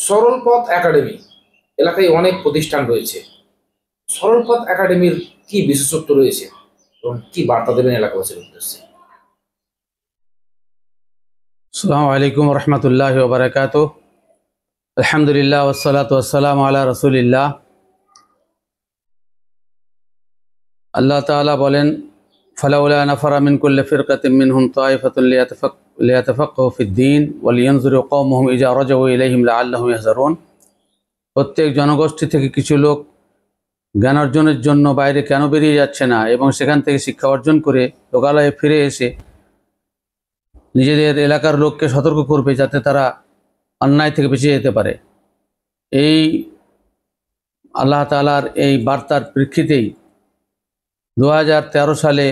সরল পথ একাডেমি এলাকায় অনেক প্রতিষ্ঠান রয়েছে। সরল পথ একাডেমির কি বিশেষত্ব রয়েছে এবং কি বার্তা দেবেন এলাকাবাসীর উদ্দেশ্যে? আসসালামু আলাইকুম রহমতুল্লাহি ওয়া বারাকাতুহু। আলহামদুলিল্লাহ ওয়াসসালাতু ওয়াসসালামু আলা রাসূলিল্লাহ। আল্লাহ তাআলা বলেন, ফালাউলা নাফারা মিন কুল্লি ফিরকাতিন মিনহুম তায়ফাতুন লিয়াতাফাক্কাহু ফিদ-দীন ওয়া লিয়ানযুরু কওমাহুম ইযা রাজাউ ইলাইহিম লাআল্লাহুম ইয়াহযারুন। প্রত্যেক জনগোষ্ঠী থেকে কিছু লোক জ্ঞান অর্জনের জন্য বাইরে কেন বেরিয়ে যাচ্ছে না এবং সেখান থেকে শিক্ষা অর্জন করে লোকালয়ে ফিরে এসে নিজেদের এলাকার লোককে সতর্ক করবে যাতে তারা অন্যায় থেকে বেঁচে যেতে পারে। এই আল্লাহ তাআলার এই বার্তার প্রেক্ষিতেই 2013 সালে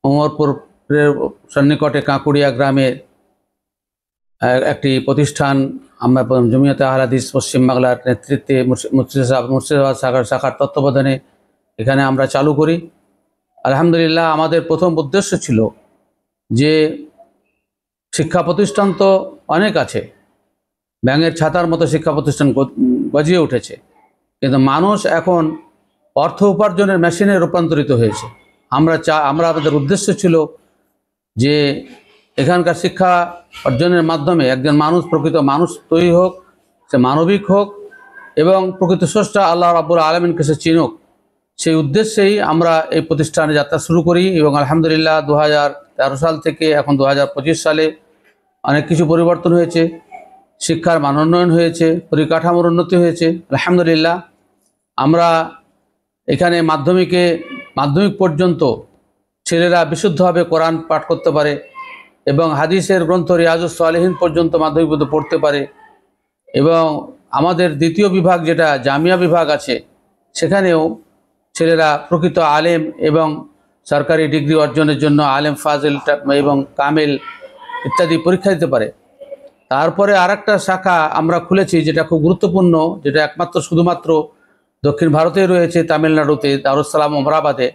ওমরপুরের সন্নিকটে কাঁকুড়িয়া গ্রামে একটি প্রতিষ্ঠান আমরা জমিয়তে আহলে হাদিস পশ্চিমবাংলার নেতৃত্বে মুর্শিদাবাদ শাখার তত্ত্বাবধানে এখানে আমরা চালু করি। আলহামদুলিল্লাহ, আমাদের প্রথম উদ্দেশ্য ছিল যে শিক্ষা প্রতিষ্ঠান তো অনেক আছে, ব্যাঙের ছাতার মতো শিক্ষা প্রতিষ্ঠান গজিয়ে উঠেছে, কিন্তু মানুষ এখন অর্থ উপার্জনের মেশিনে রূপান্তরিত হয়েছে। আমরা আমাদের উদ্দেশ্য ছিল যে এখানকার শিক্ষা অর্জনের মাধ্যমে একজন মানুষ প্রকৃত মানুষ তৈরি হোক, সে মানবিক হোক এবং প্রকৃত স্রষ্টা আল্লাহ রাব্বুল আলামিনকে সে চিনুক। সেই উদ্দেশ্যেই আমরা এই প্রতিষ্ঠানে যাত্রা শুরু করি এবং আলহামদুলিল্লাহ 2013 সাল থেকে এখন 2025 সালে অনেক কিছু পরিবর্তন হয়েছে। শিক্ষার মান উন্নয়ন হয়েছে, পরিকাঠামোর উন্নতি হয়েছে। আলহামদুলিল্লাহ, আমরা এখানে মাধ্যমিক পর্যন্ত ছেলেরা বিশুদ্ধভাবে কোরআন পাঠ করতে পারে এবং হাদিসের গ্রন্থ রিয়াজুস সালিহিন পর্যন্ত মাধ্যমিক পর্যন্ত পড়তে পারে। এবং আমাদের দ্বিতীয় বিভাগ যেটা জামিয়া বিভাগ আছে, সেখানেও ছেলেরা প্রকৃত আলেম এবং সরকারি ডিগ্রি অর্জনের জন্য আলেম ফাজিল এবং কামেল ইত্যাদি পরীক্ষা দিতে পারে। তারপরে আরেকটা শাখা আমরা খুলেছি যেটা খুব গুরুত্বপূর্ণ, যেটা শুধুমাত্র দক্ষিণ ভারতে রয়েছে, তামিলনাড়ুতে দারুস সালাম অমরাবাদে,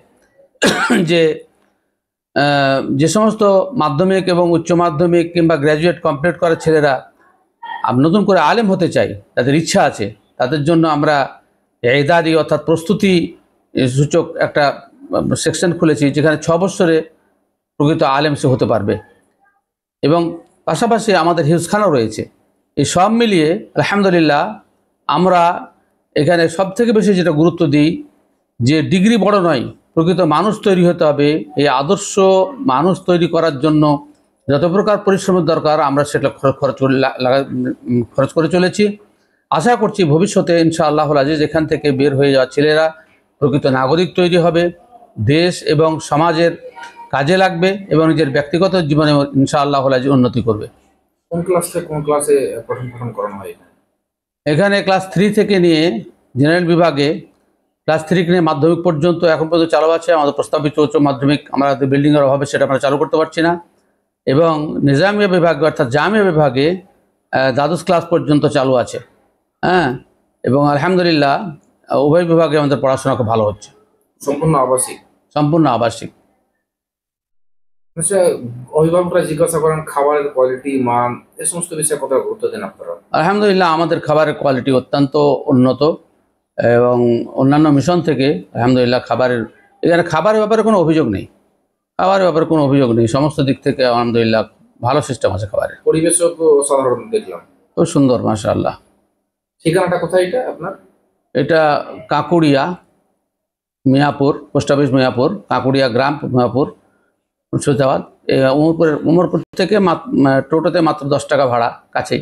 যে সমস্ত মাধ্যমিক এবং উচ্চ মাধ্যমিক কিংবা গ্র্যাজুয়েট কমপ্লিট করা ছেলেরা নতুন করে আলেম হতে চাই, তাদের ইচ্ছা আছে, তাদের জন্য আমরা ইদাদি অর্থাৎ প্রস্তুতি সূচক একটা সেকশন খুলেছি, যেখানে 6 বছরে প্রকৃত আলেম সে হতে পারবে। এবং পাশাপাশি আমাদের হিফজখানাও রয়েছে। এই সব মিলিয়ে আলহামদুলিল্লাহ আমরা এখানে সবথেকে বেশি যেটা গুরুত্ব দিই যে ডিগ্রি বড় নয়, প্রকৃত মানুষ তৈরি হতে হবে। এই আদর্শ মানুষ তৈরি করার জন্য যত প্রকার পরিশ্রমের দরকার আমরা সেটা খরচ করে চলেছি। আশা করছি ভবিষ্যতে ইনশাআল্লাহুল আজিজ এখান থেকে বের হয়ে যাওয়া ছেলেরা প্রকৃত নাগরিক তৈরি হবে, দেশ এবং সমাজের কাজে লাগবে এবং নিজের ব্যক্তিগত জীবনে ইনশাআল্লাহুল আজিজ উন্নতি করবে। কোন ক্লাস থেকে কোন ক্লাসে পঠন করানো হয়? এখানে ক্লাস 3 থেকে নিয়ে জেনারেল বিভাগে ক্লাস 3 নিয়ে মাধ্যমিক পর্যন্ত এখন পর্যন্ত চালু আছে। আমাদের প্রস্তাবিত উচ্চ মাধ্যমিক আমাদের বিল্ডিংয়ের অভাবে সেটা আমরা চালু করতে পারছি না। এবং নিজামিয়া বিভাগে অর্থাৎ জামিয়া বিভাগে দ্বাদশ ক্লাস পর্যন্ত চালু আছে। এবং আলহামদুলিল্লাহ উভয় বিভাগে আমাদের পড়াশোনা খুব ভালো হচ্ছে। সম্পূর্ণ আবাসিক। আচ্ছা, অভিভাবকরা জিজ্ঞাসা করেন খাবারের কোয়ালিটি, মান, এই সমস্ত বিষয়ে কতটা গুরুত্ব দেন আপনারা? আলহামদুলিল্লাহ, আমাদের খাবারের কোয়ালিটি অত্যন্ত উন্নত এবং অন্যান্য মিশন থেকে আলহামদুলিল্লাহ এখানে খাবারের ব্যাপারে কোনো অভিযোগ নেই। সমস্ত দিক থেকে আলহামদুলিল্লাহ ভালো সিস্টেম আছে খাবারের। পরিবেশও সাধারণ দেখলাম, খুব সুন্দর, মাশাআল্লাহ। ঠিকানাটা কোথায় এটা আপনার? এটা কাঁকুড়িয়া, মিয়াপুর, পোস্ট অফিস মিয়াপুর, কাঁকুড়িয়া গ্রাম মিয়াপুর, মুর্শিদাবাদ। উমরপুর থেকে টোটোতে মাত্র 10 টাকা ভাড়া, কাছেই।